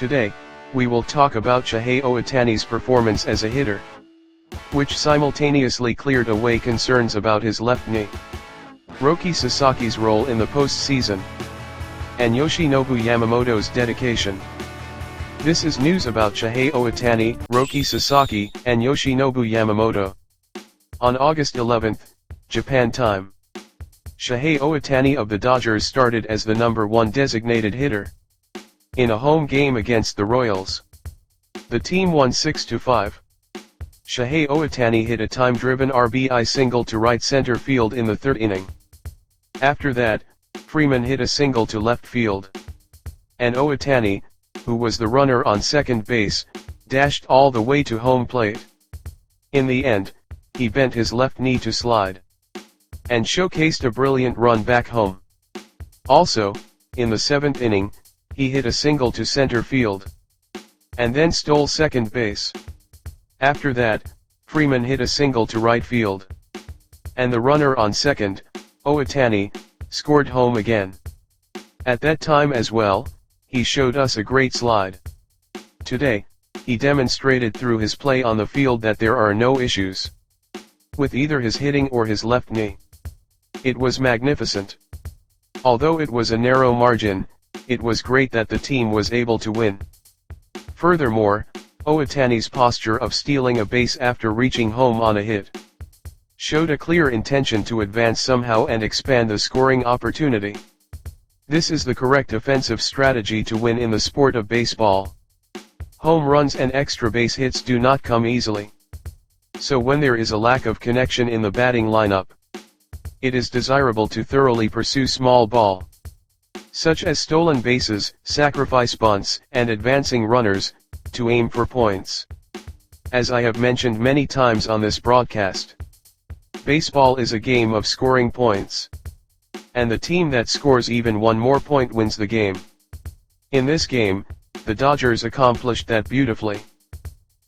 Today, we will talk about Shohei Ohtani's performance as a hitter, which simultaneously cleared away concerns about his left knee, Roki Sasaki's role in the postseason, and Yoshinobu Yamamoto's dedication. This is news about Shohei Ohtani, Roki Sasaki, and Yoshinobu Yamamoto. On August 11, Japan time, Shohei Ohtani of the Dodgers started as the number 1 designated hitter in a home game against the Royals. The team won 6-5. Shohei Ohtani hit a time-driven RBI single to right center field in the 3rd inning. After that, Freeman hit a single to left field, and Ohtani, who was the runner on second base, dashed all the way to home plate. In the end, he bent his left knee to slide, and showcased a brilliant run back home. Also, in the 7th inning, he hit a single to center field, and then stole second base. After that, Freeman hit a single to right field, and the runner on second, Ohtani, scored home again. At that time as well, he showed us a great slide. Today, he demonstrated through his play on the field that there are no issues with either his hitting or his left knee. It was magnificent. Although it was a narrow margin, it was great that the team was able to win. Furthermore, Ohtani's posture of stealing a base after reaching home on a hit showed a clear intention to advance somehow and expand the scoring opportunity. This is the correct offensive strategy to win in the sport of baseball. Home runs and extra base hits do not come easily. So when there is a lack of connection in the batting lineup, it is desirable to thoroughly pursue small ball, such as stolen bases, sacrifice bunts, and advancing runners, to aim for points. As I have mentioned many times on this broadcast, baseball is a game of scoring points, and the team that scores even one more point wins the game. In this game, the Dodgers accomplished that beautifully.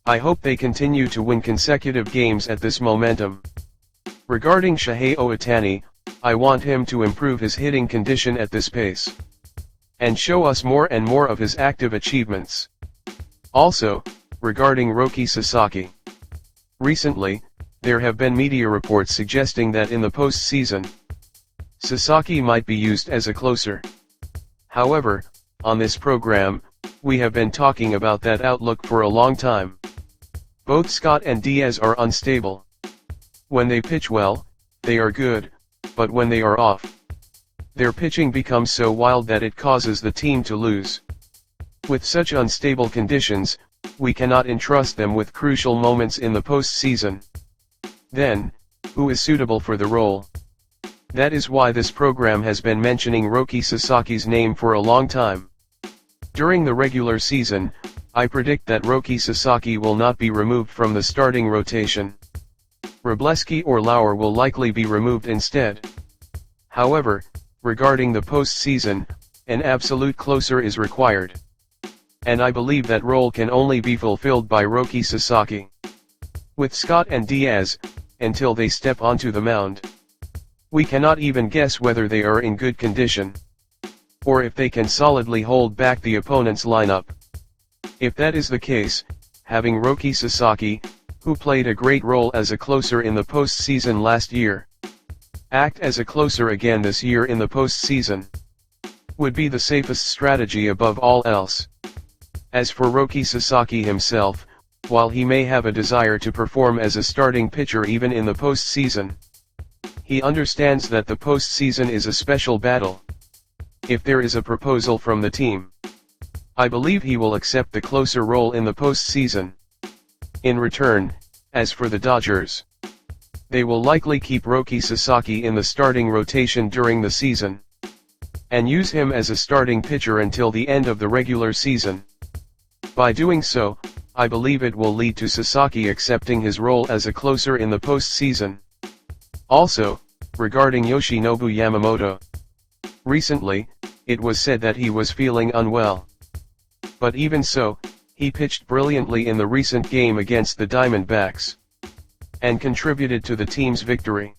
I hope they continue to win consecutive games at this momentum. Regarding Shohei Ohtani, I want him to improve his hitting condition at this pace, and show us more and more of his active achievements. Also, regarding Roki Sasaki, recently, there have been media reports suggesting that in the postseason, Sasaki might be used as a closer. However, on this program, we have been talking about that outlook for a long time. Both Scott and Diaz are unstable. When they pitch well, they are good, but when they are off, their pitching becomes so wild that it causes the team to lose. With such unstable conditions, we cannot entrust them with crucial moments in the postseason. Then, who is suitable for the role? That is why this program has been mentioning Roki Sasaki's name for a long time. During the regular season, I predict that Roki Sasaki will not be removed from the starting rotation. Wróblewski or Lauer will likely be removed instead. However, regarding the postseason, an absolute closer is required, and I believe that role can only be fulfilled by Roki Sasaki. With Scott and Diaz, until they step onto the mound, we cannot even guess whether they are in good condition, or if they can solidly hold back the opponent's lineup. If that is the case, having Roki Sasaki, who played a great role as a closer in the postseason last year, act as a closer again this year in the postseason, would be the safest strategy above all else. As for Roki Sasaki himself, while he may have a desire to perform as a starting pitcher even in the postseason, he understands that the postseason is a special battle. If there is a proposal from the team, I believe he will accept the closer role in the postseason. In return, as for the Dodgers, they will likely keep Roki Sasaki in the starting rotation during the season, and use him as a starting pitcher until the end of the regular season. By doing so, I believe it will lead to Sasaki accepting his role as a closer in the postseason. Also, regarding Yoshinobu Yamamoto, recently, it was said that he was feeling unwell. But even so, he pitched brilliantly in the recent game against the Diamondbacks, and contributed to the team's victory.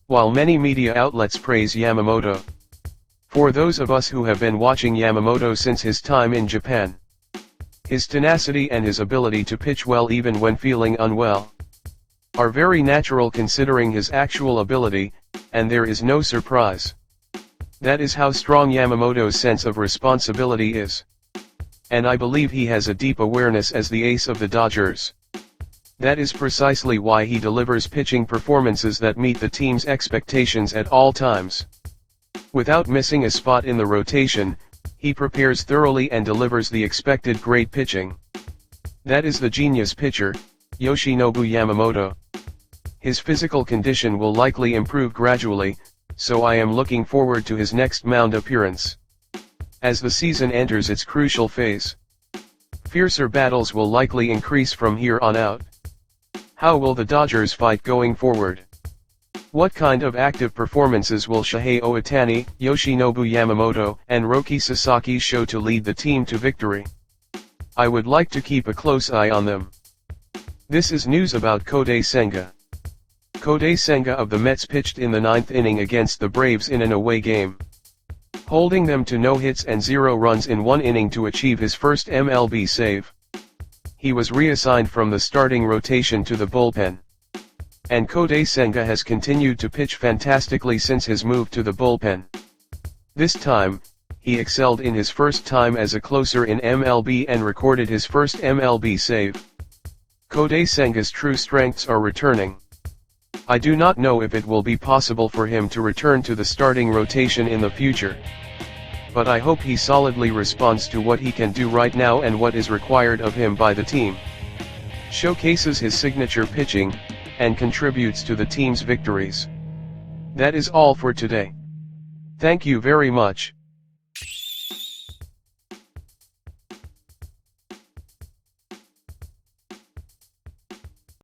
While many media outlets praise Yamamoto, for those of us who have been watching Yamamoto since his time in Japan, His tenacity and his ability to pitch well even when feeling unwell are very natural considering his actual ability, and there is no surprise. That is how strong Yamamoto's sense of responsibility is. And I believe he has a deep awareness as the ace of the Dodgers. That is precisely why he delivers pitching performances that meet the team's expectations at all times. Without missing a spot in the rotation, he prepares thoroughly and delivers the expected great pitching. That is the genius pitcher, Yoshinobu Yamamoto. His physical condition will likely improve gradually, so I am looking forward to his next mound appearance. As the season enters its crucial phase, fiercer battles will likely increase from here on out. How will the Dodgers fight going forward? What kind of active performances will Shohei Ohtani, Yoshinobu Yamamoto, and Roki Sasaki show to lead the team to victory? I would like to keep a close eye on them. This is news about Kodai Senga. Kodai Senga of the Mets pitched in the 9th inning against the Braves in an away game, holding them to no hits and 0 runs in 1 inning to achieve his first MLB save. He was reassigned from the starting rotation to the bullpen. And Kodai Senga has continued to pitch fantastically since his move to the bullpen. This time, he excelled in his first time as a closer in MLB and recorded his first MLB save. Kodai Senga's true strengths are returning. I do not know if it will be possible for him to return to the starting rotation in the future. But I hope he solidly responds to what he can do right now and what is required of him by the team. Showcases his signature pitching, and contributes to the team's victories. That is all for today. Thank you very much.